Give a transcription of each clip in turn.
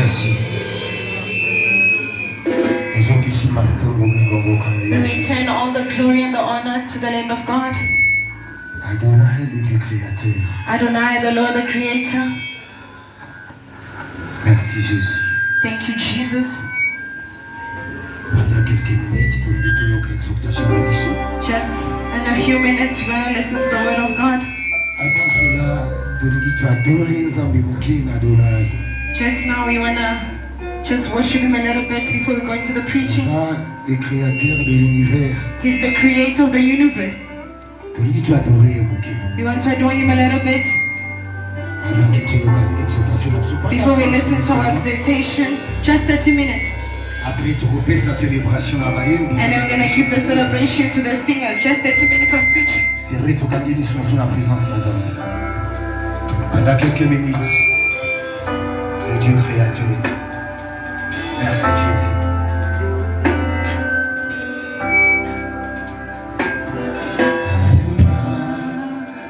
Merci. We return all the glory and the honor to the name of God. Adonai, le Dieu créateur. Adonai, the Lord, the Creator. Merci Jésus. Thank you, Jesus. Pendant quelques minutes, tu as une exhortation là-dessus. Just in a few minutes, we're going to listen to the word of God. Avant cela, tu as adoré Nzambe Mukina Adonai. Just now, we want to just worship Him a little bit before we go into the preaching. Le créateur de l'univers. He's the creator of the universe. Tu as adoré Mukina. We want to adore Him a little bit before we listen to our exhortation. Just 30 minutes. Après, tu refais sa célébration là-bas. And then we're going to give the celebration to the singers. Just 30 minutes of preaching. C'est vrai, tu as gagné sur la présence de Nazareth. Pendant quelques minutes, le Dieu créateur. Merci Jésus.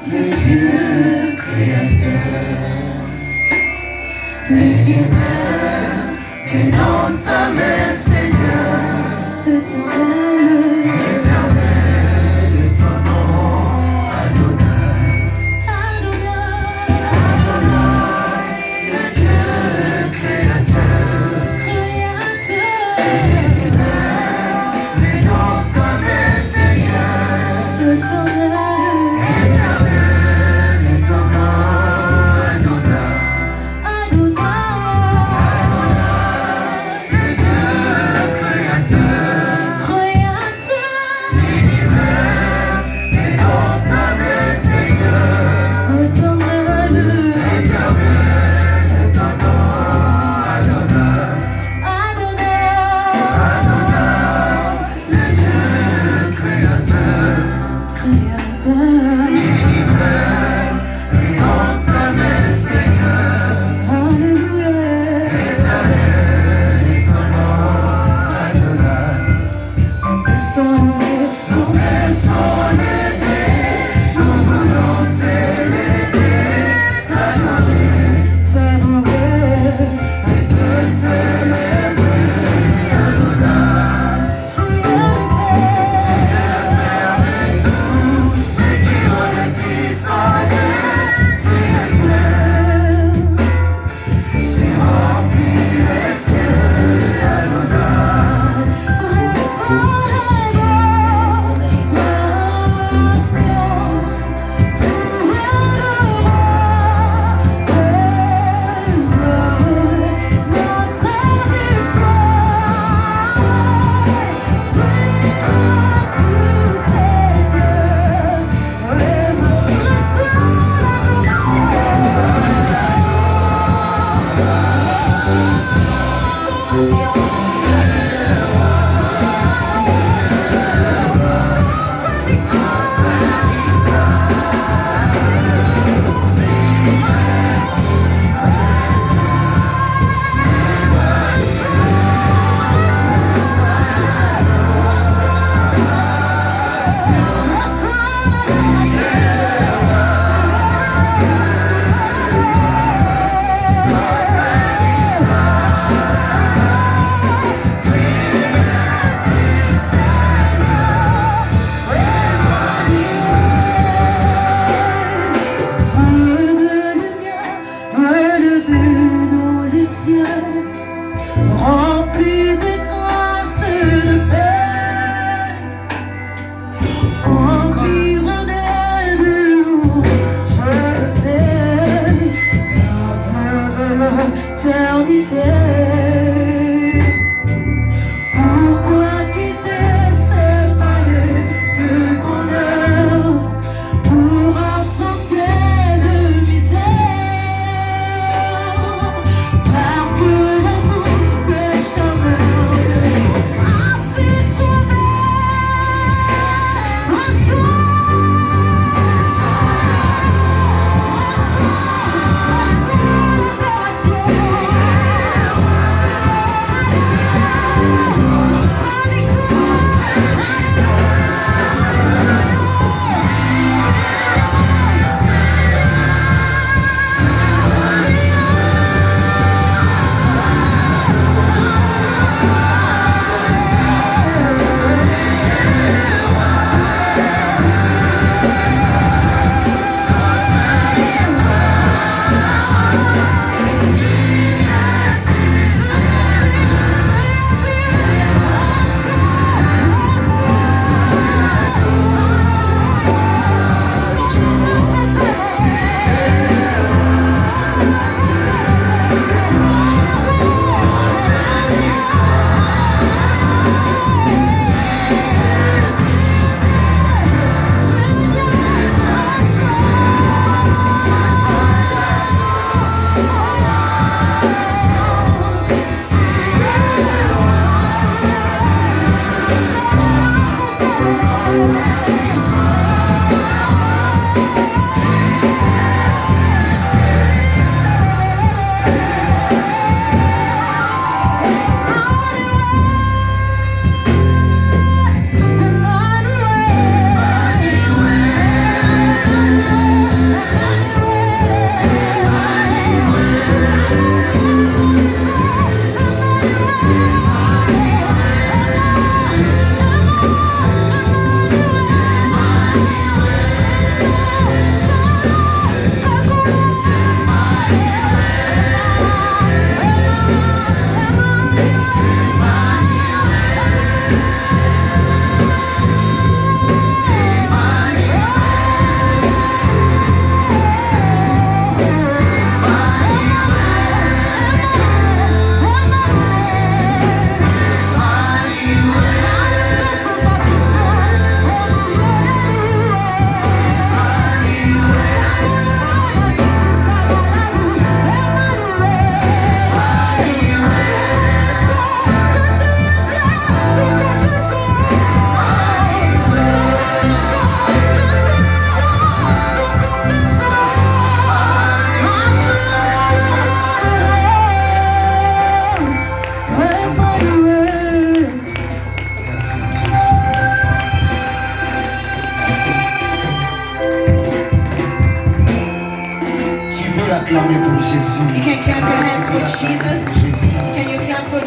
Le Dieu créateur, l'univers est dans ta main, Seigneur. Éternel, éternel est ton nom, Adonai. Adonai, le Dieu créateur, l'univers est dans ta main, Seigneur. Éternel est ton nom, Adonai.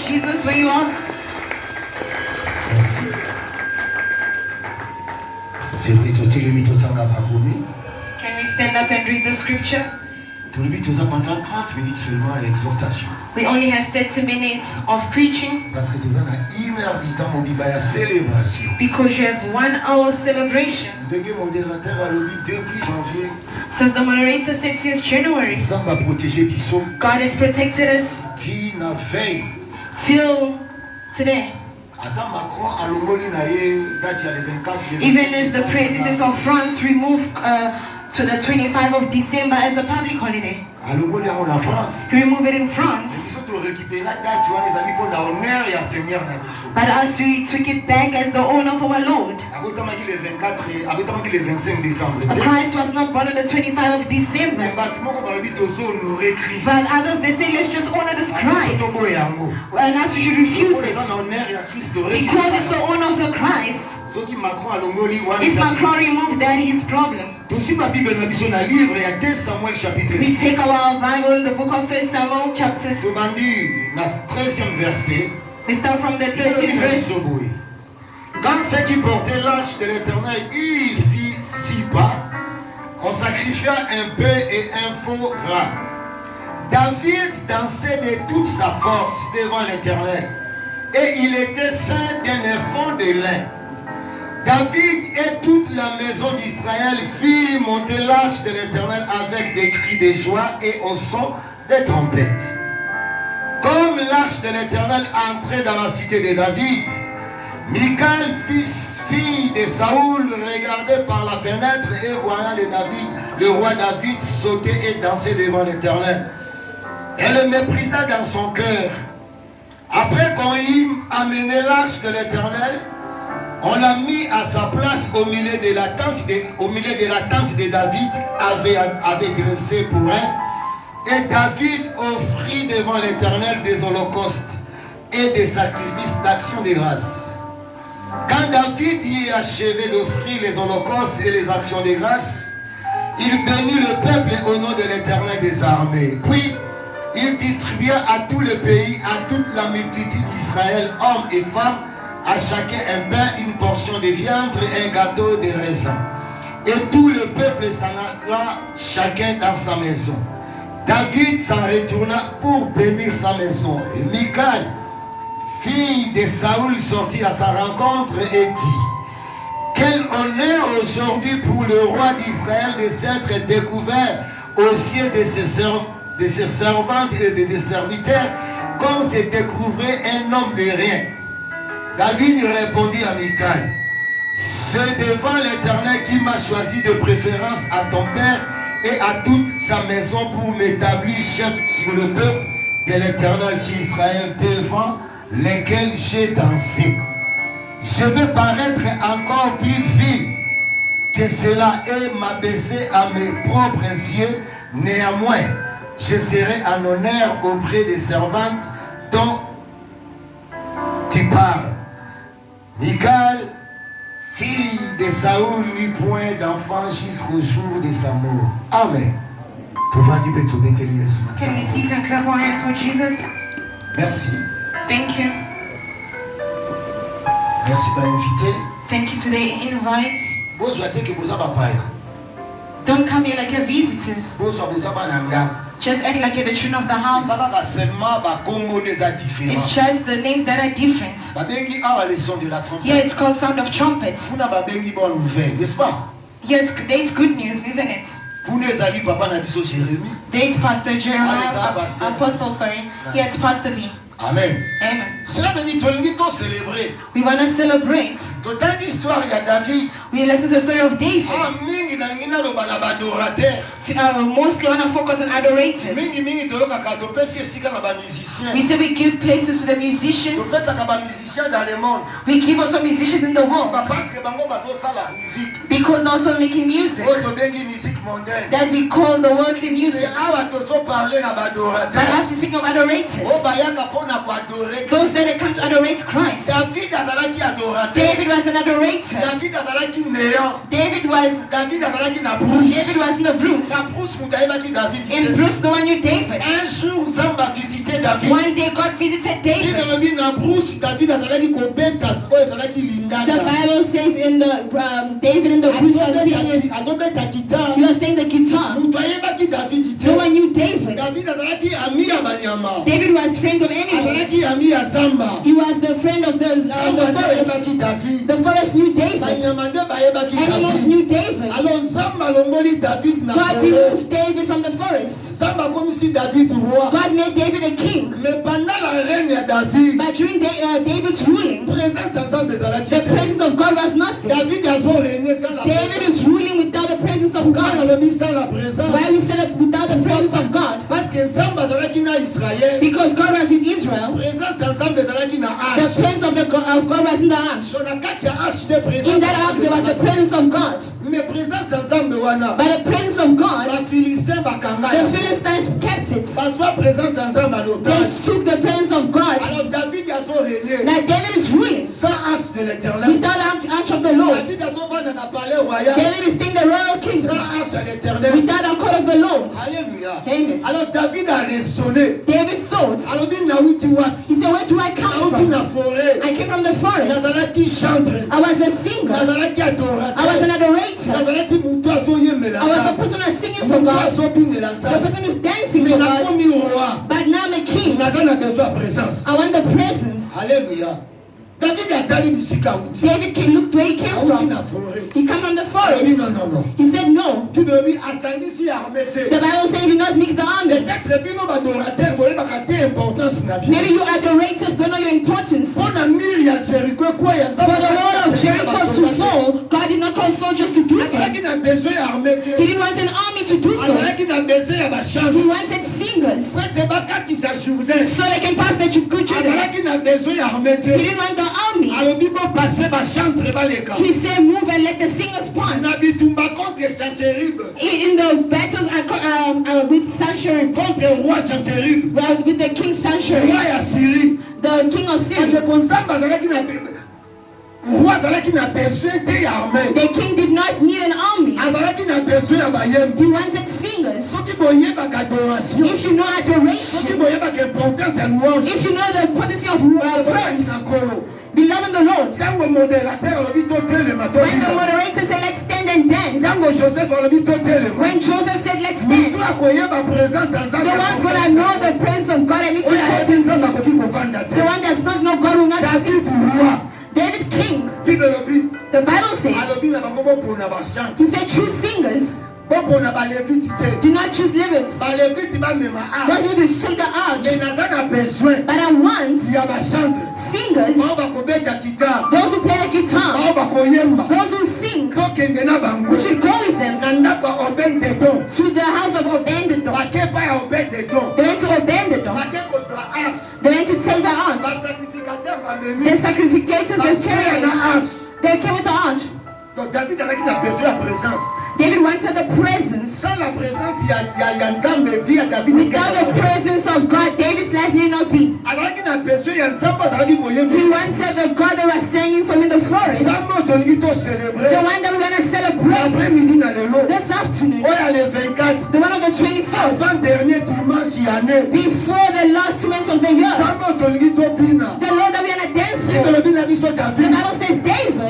Jesus where you are? Merci. C'est lui tout le mito tanga bakumi. Can we stand up and read the scripture? Tout le mito ça pendant 30 minutes seulement à exhortation. We only have 30 minutes of preaching Parce que tout ça a 1 heure du temps au bibaya célébration. because you have 1 hour celebration. Dégâts modérateur à l'objet depuis janvier. Since the moderator said since January, Ça m'a protégé Bissot. God has protected us Tina veille. till today. Attends Macron à l'ongoli naïe date il y a les 24. Even if the president of France removed to the 25th of December as a public holiday, À l'ongoli on a France. remove it in France. Bissot to récupérer la date tu vois les amis pour la honneur et à Seigneur na Bissot. But us, we took it back as the owner of our Lord. Abotama qui le 24 et abotama qui le 25 décembre. Christ was not born on the 25th of Mais December. bâtiment qu'on va le dire honorer Christ. But others, they say, let's just honor this Christ. And us, we should refuse it. Because it's the honor of the Christ. If Macron removed that, his problem. We take our Bible in the book of 1 Samuel, chapter. We start from the 13th verse. Quand ceux qui portaient l'arche de l'Éternel y fit 6 pas, on sacrifia un peu et un faux gras. David dansait de toute sa force devant l'Éternel, et il était ceint d'un éphod de lin. David et toute la maison d'Israël firent monter l'arche de l'Éternel avec des cris de joie et au son des trompettes. Comme l'arche de l'Éternel entrait dans la cité de David, Michal, fille de Saoul, regardait par la fenêtre et voyant le roi David sauter et danser devant l'Éternel. Elle le méprisa dans son cœur. Après qu'on eut amené l'arche de l'Éternel, on l'a mis à sa place au milieu de la tente de David avait dressé pour elle. Et David offrit devant l'Éternel des holocaustes et des sacrifices d'action de grâce. Quand David y eut achevé d'offrir les holocaustes et les actions de grâce, il bénit le peuple au nom de l'Éternel des armées. Puis, il distribua à tout le pays, à toute la multitude d'Israël, hommes et femmes, à chacun un pain, une portion de viande et un gâteau de raisin. Et tout le peuple s'en alla chacun dans sa maison. David s'en retourna pour bénir sa maison. Et Michal, fille de Saoul, sortit à sa rencontre et dit: quel honneur aujourd'hui pour le roi d'Israël de s'être découvert aux yeux de ses servantes et de ses serviteurs, comme se découvrait un homme de rien. David répondit à Michal: c'est devant l'Éternel qui m'a choisi de préférence à ton père et à toute sa maison pour m'établir chef sur le peuple de l'Éternel sur Israël, devant lesquels j'ai dansé. Je veux paraître encore plus vil que cela et m'abaisser à mes propres yeux. Néanmoins, je serai en honneur auprès des servantes dont tu parles. Michal, fille de Saoul, n'eut point d'enfant jusqu'au jour de sa mort. Amen. Can we sit and clap our hands for Jesus? Merci. Thank you. Merci pour l'inviter. Thank you to the invite. Don't come here like you're visitors. Just act like you're the children of the house. It's just the names that are different. Here it's called sound of trumpet. Here it's good news, isn't it? There it's Pastor Jeremiah, Apostle, sorry. Here it's Pastor B. Amen. Amen. Cela veut dire que célébrer. We want to celebrate. Total d'histoire il y a David. We listen to the story of David. Mostly want to focus on adorators. We say we give places to the musicians. We give also musicians in the world. Because they're also making music that we call the worldly music. But as we speak of adorators, those that come to adorate Christ. David was an adorator. David was in the Bruce. In Bruce, no one knew David. One day God visited David. The Bible says in the David in the Bruce was playing the guitar. No one knew David. David was friend of animals. He was the friend of the forest. The forest knew David. Animals knew David. God removed David from the forest. God made David a king. But during David's ruling, the presence of God was nothing. David is ruling without the presence of God. Why we said it without the presence of God? Because God was in Israel. The presence of God was in the ark. In that ark there was the presence of God. By the presence of God, the Philistines kept it. They took the presence of God. Now David is ruling without the ark of the Lord. David is in the royal kingdom without the court of the Lord. Amen. David thought, he said, where do I come from? I came from the forest. I was a singer. I was an adorator. I was a person who was singing for God. The person who's dancing for God. But now I'm a king. I want the presence. Hallelujah. David can look where he came from. He came from the forest. He said no. The Bible says do not mix the army. Maybe you adorators don't know your importance. For the wall of Jericho to fall, God did not call soldiers to do so. He didn't want an army to do so. He wanted singers so they can pass the good Jordan. He didn't want the army. He said move and let the singers pass. In the battles with Sancherib, with the king Sancherib, the king of Syria, the king did not need an army. He wanted singers. If you know adoration, if you know the potency of praise, beloved the Lord, when the moderator said let's stand and dance, when Joseph said let's stand, the one's going to know the presence of God and its importance. The one does not know God will not sit. David king, the Bible says, he said choose singers. Do not choose Levites. Those who just check the arch. But I want singers. Those who play the guitar. Those who sing. We should go with them to the house of Obed-Edom. They went to Obed-Edom. They went to take the ark. The sacrificators, the carriers, they came with the ark. David wanted the presence. Without the presence of God, David's life need not be. He wanted the God that was singing from in the forest. The one that we're going to celebrate this afternoon. The one of the 24th. Before the last 2 months of the year. The Lord that we're going to dance for. The Bible says David.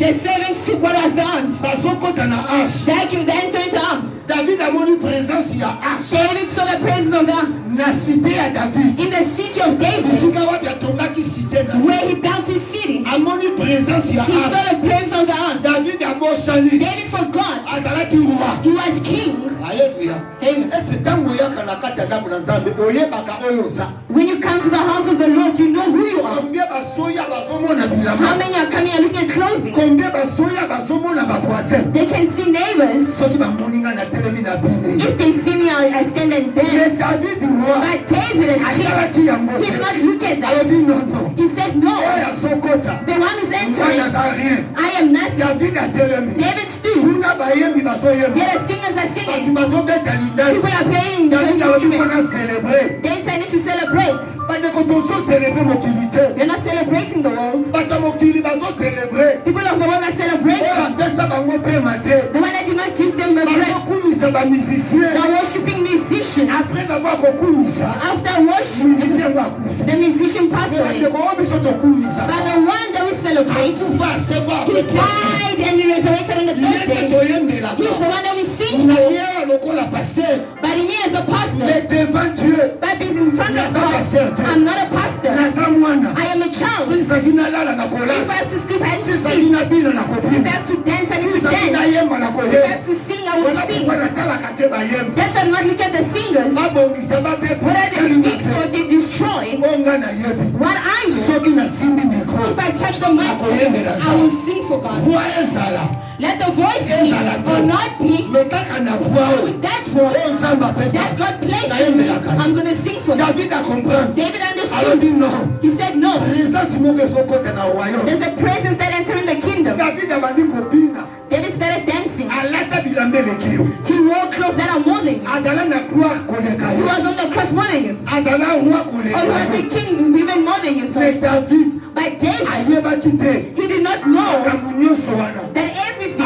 The servants took what was done. They entered into the ark. David saw the presence of the in the city of David, where he built his city. He saw the presence of the ark. David forgot he was king. Amen. When you come to the house of the Lord, you know who you are. How many are coming and looking at clothing? They can see neighbors. If they see me, I stand and dance. But David is king. He did not look at that. He said no. The one is entering. I am nothing. David stood. Yet the singers are singing. People are playing the instruments. They say I need to celebrate. You're not celebrating the world. People of the world are celebrating. The one that did not give them a break. They are worshiping musicians. After worship, the musician passed away. But the one that we celebrate, he died and he resurrected on the third day. He's the one that we sing for. But in me as a pastor, but in front of God, I'm not a pastor. I am a child. If I have to sleep, I have to sleep. If I have to dance, I need to dance. If I have to sing, I will sing. That's why not look at the singers. Whether they fix or they destroy. What I know, if I touch the mic, I will sing for God. Let the voice be or not be. With that voice that God placed in me, I'm going to sing for Him. David understood. He said no. There's a presence that enters in the kingdom. David started dancing. He wore clothes that are more than you. He was on the cross more than you. Or he was a king even more than you. But David, he did not know that everything.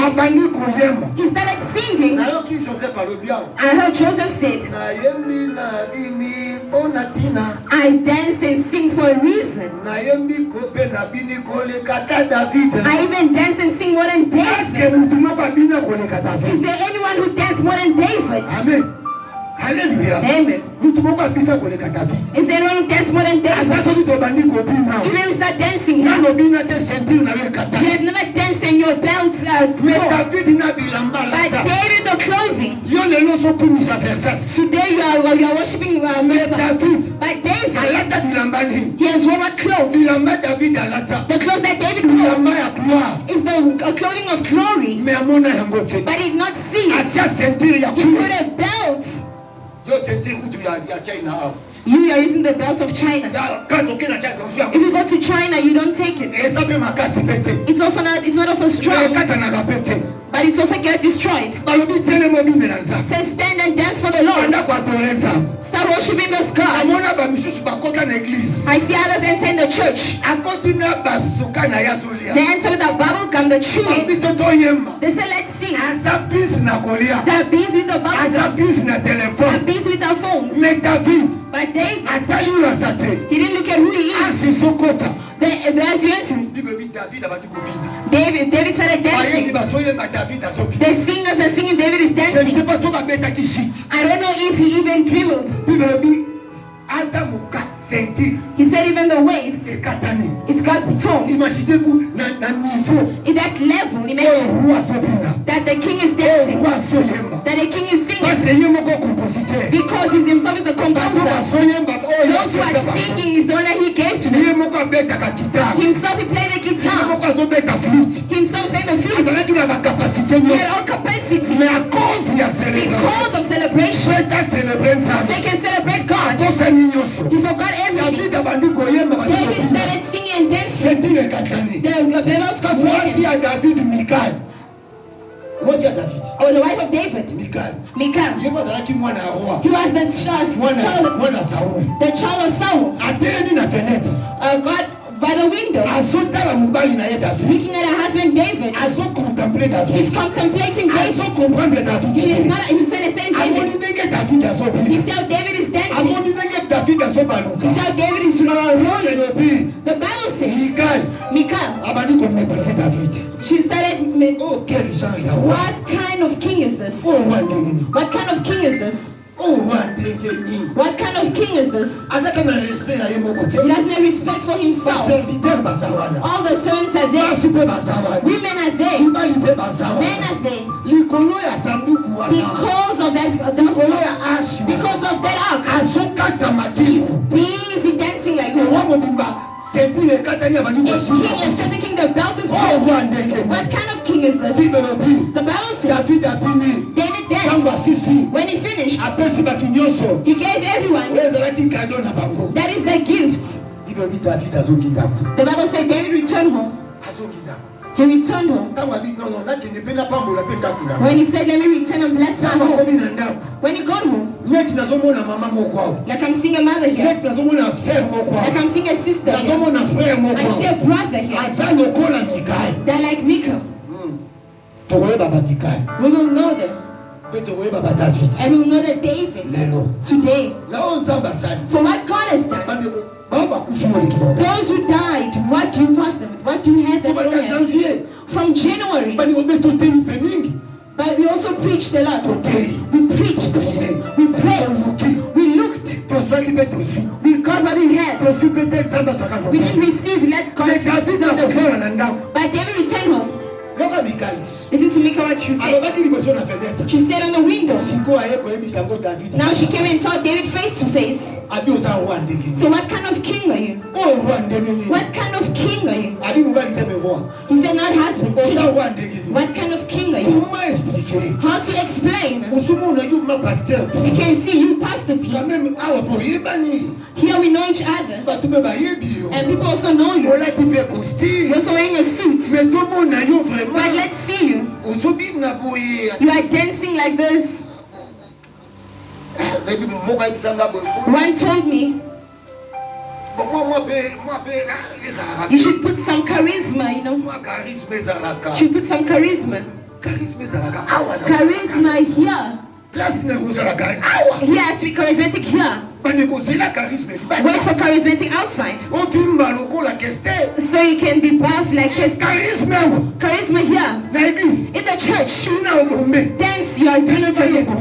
He started singing. I heard Joseph said, I dance and sing for a reason. I even dance and sing more than David. Is there anyone who dances more than David? Amen. Hallelujah. Amen. Is there anyone who dances more than David? Even if you start dancing now, you have never danced and your belts but David the clothing. Today you are worshiping but David, he has worn what clothes? The clothes that David wore is the clothing of glory. But he did not see it. He put a belt. You are using the belt of China. If you go to China, you don't take it. It's not also strong. But it's also get destroyed. Say stand and dance for the Lord. Start worshiping the sky. I see others enter in the church. They enter with a bubble gum, the chewing. They say let's sing. They're busy with the bubble gum. They're busy with their phones. But David, he didn't look at who he is. As you enter, David started dancing. The singers are singing, David is dancing. I don't know if he even dribbled. He said even the waist, it's got tone. In that level, that the king is dancing, that the king is singing, because he himself is the composer. Those who are singing is the one that he gave to them. Himself he played the guitar. Himself played the flute. He had all capacity. Because of celebration, so he can celebrate God. He forgot everything. David started singing and dancing. The bells got broken. Oh, the wife of David. Michal. He was the child of Saul. God by the window, looking at her husband David. He's contemplating David. He's understanding David. He see how David is dancing. He see how David is rolling. The Bible says Michal, she started, what kind of king is this? What kind of king is this? What kind of king is this? He doesn't have respect for himself. All the servants are there. Women are there. Men are there. Because of that ark. He's busy dancing like that. King is setting king, the belt is broken. What kind of king is this? The Bible says David danced. When he finished, he gave everyone. That is the gift. The Bible says David returned home. He returned home. When he said, let me return and bless my home. When he got home, like I'm seeing a mother here, like I'm seeing a sister here, I see a brother here. They're like Mika. We will know them. And we will know that David today, for what God has done. Those who died, what do you pass them with? What do you have that you don't have? From January. But we also preached a lot. We preached. We prayed. We looked. We got what we had. We didn't receive. Let God receive the glory. But David returned home. Listen to Mika what she said. She said on the window. Now she came and saw David face to face. So what kind of king are you? What kind of king are you? He said not husband. What kind of king are you? How to explain? You can see you pastor people. Here we know each other. And people also know you. You're also wearing a suit. But let's see you. You are dancing like this. One told me you should put some charisma, you know. You should put some charisma. Charisma here. Here has to be charismatic here. Wait for charismatic outside. So you can be buff like Esther. Charisma here. In the church. Dance, you are doing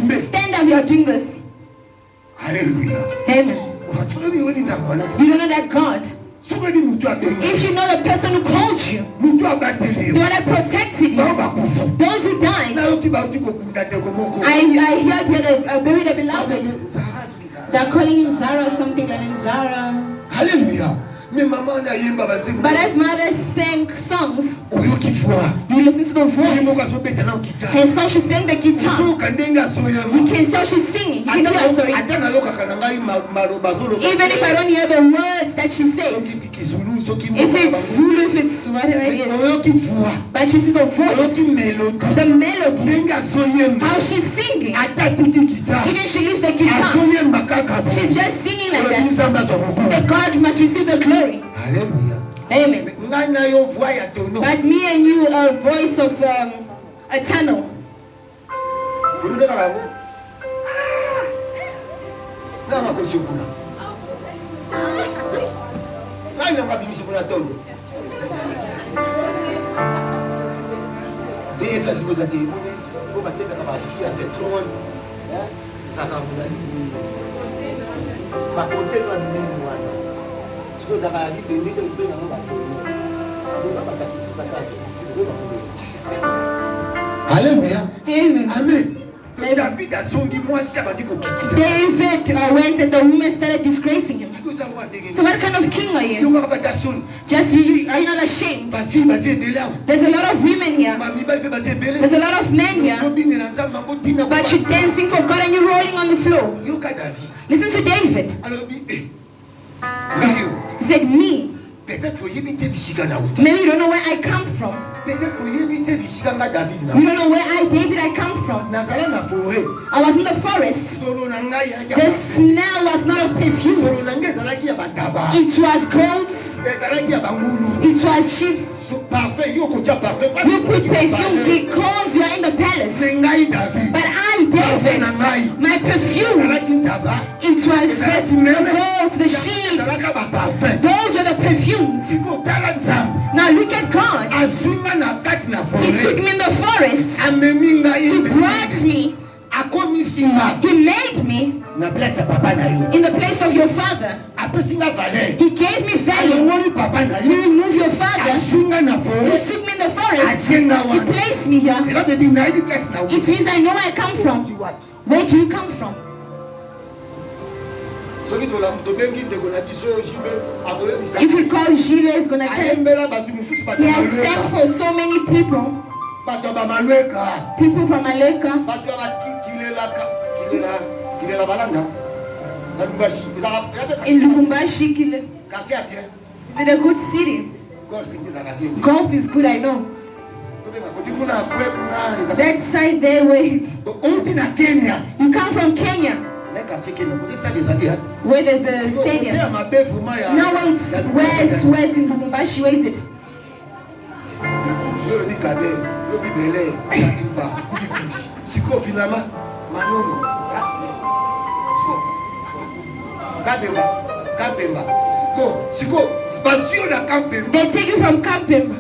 this. Stand up, you are doing this. Hallelujah. Amen. You don't know that God. If you know the person who called you, the one that protected you, those who died. I heard you buried a beloved. They're calling him Zara, something like Zara. Hallelujah. But that mother sang songs. You listen to the voice. And so she's playing the guitar. You can see how she's singing. You can hear, sorry. Even if I don't hear the words that she says. If it's Zulu, if it's whatever it is. But she sees the voice. The melody. How she's singing. Even she leaves the guitar. She's just singing like that. Say, God must receive the glory. Hallelujah. Amen. But me and you are a voice of a tunnel. Hallelujah. Amen. Amen. David went and the woman started disgracing him. So what kind of king are you? Just are you not ashamed? There's a lot of women here. There's a lot of men here. But you're dancing for God and you're rolling on the floor. Listen to David. He said, me. Maybe you don't know where I come from. You don't know where David, I come from. I was in the forest. The smell was not of perfume. It was goats. It was sheep. You put perfume because you are in the palace. But I, David, my perfume, it was the goats, the sheep. Those were the perfumes. Now look at God. He took me in the forest. He brought me. He made me in the place of your father. He gave me value. He removed your father. He took me in the forest. He placed me here. It means I know where I come from. Where do you come from? If we call Jive, it's going to tell us. He has sent for so many people. People from Maleka. In Lubumbashi, is it a good city? Golf is good, I know. That side there, wait. You come from Kenya. Where there's the stadium. No, it's west in Lubumbashi. Where is it? They take you from Camping.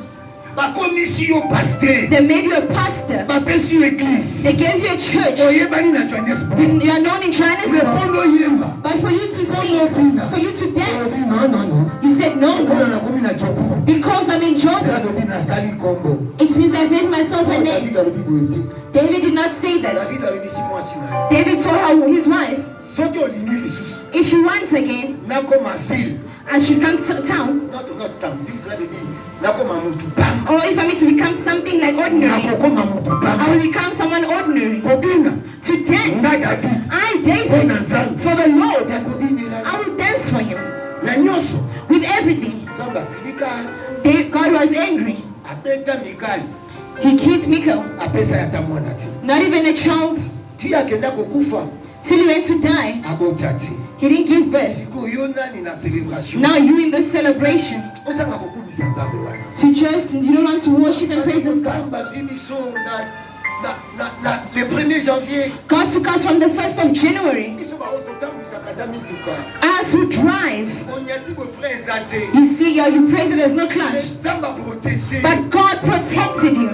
They made you a pastor. They gave you a church. You are known in Johannesburg. But for you to sing, for you to dance, you said no. Because I'm in Jordan. It means I've made myself a name. David did not say that. David told her, his wife, if she wants again, I should come to town. Not town. Or if I mean to become something like ordinary, I will become someone ordinary. To dance. I, David, for the Lord, I will dance for him. With everything. God was angry. He killed Michal. Not even a child. Till he went to die. He didn't give birth. Now you in the celebration. So just, you don't want to worship and praise this God. God took us from the 1st of January. As who drive. You see, you praise it, there's no clash. But God protected you.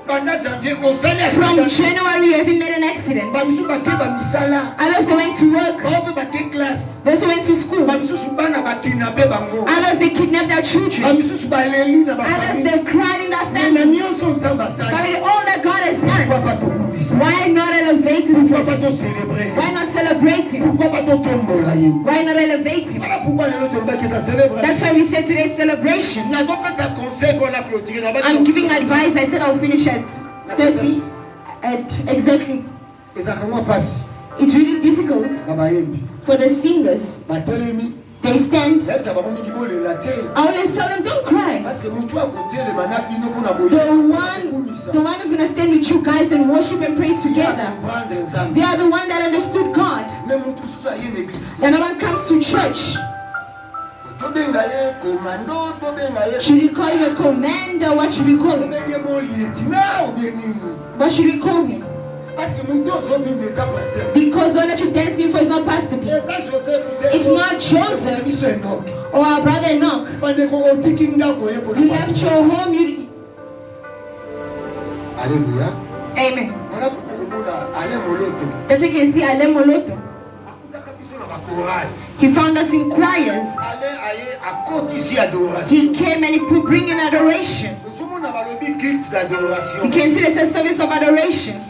From January, you haven't made an accident. Others going to work. Those who went to school. Others they kidnapped their children. Others they cried in their family. But with all that God has done, why not elevate him? Why not celebrate him? Why not elevate him? That's why we say today's celebration. I'm giving advice. I said I'll finish at 30. Exactly. It's really difficult for the singers. They stand. I always tell them, don't cry. The one who's going to stand with you guys and worship and praise together. They are the one that understood God. And no one comes to church. Should we call him a commander? What should we call him? What should we call him? Because the one that you're dancing for is not Pastor P. It's not Joseph or our brother Enoch. You left your home. Hallelujah. Amen. That you can see Alain Moloto. He found us in choirs. He came and he could bring in adoration. You can see there's a service of adoration.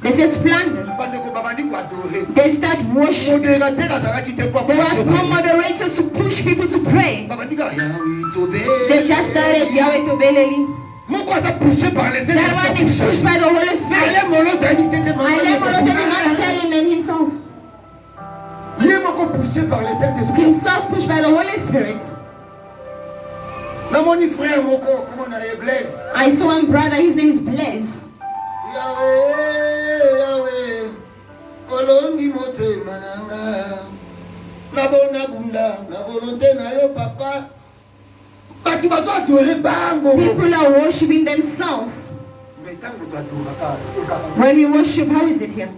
There's a splendor. They start worshiping. There was no moderators to push people to pray. They just started Yahweh Tobeleli. That one is pushed by the Holy Spirit. Alain Moloto did not tell him and himself. Himself pushed by the Holy Spirit. I saw one brother, his name is Blaise. People are worshiping themselves. When we worship, how is it here?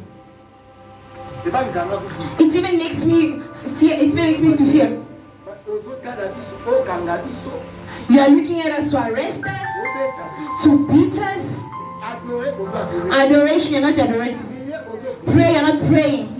It even makes me fear. It even makes me to fear. You are looking at us to arrest us, to beat us. Adoration, you're not adorating. Pray, you're not praying.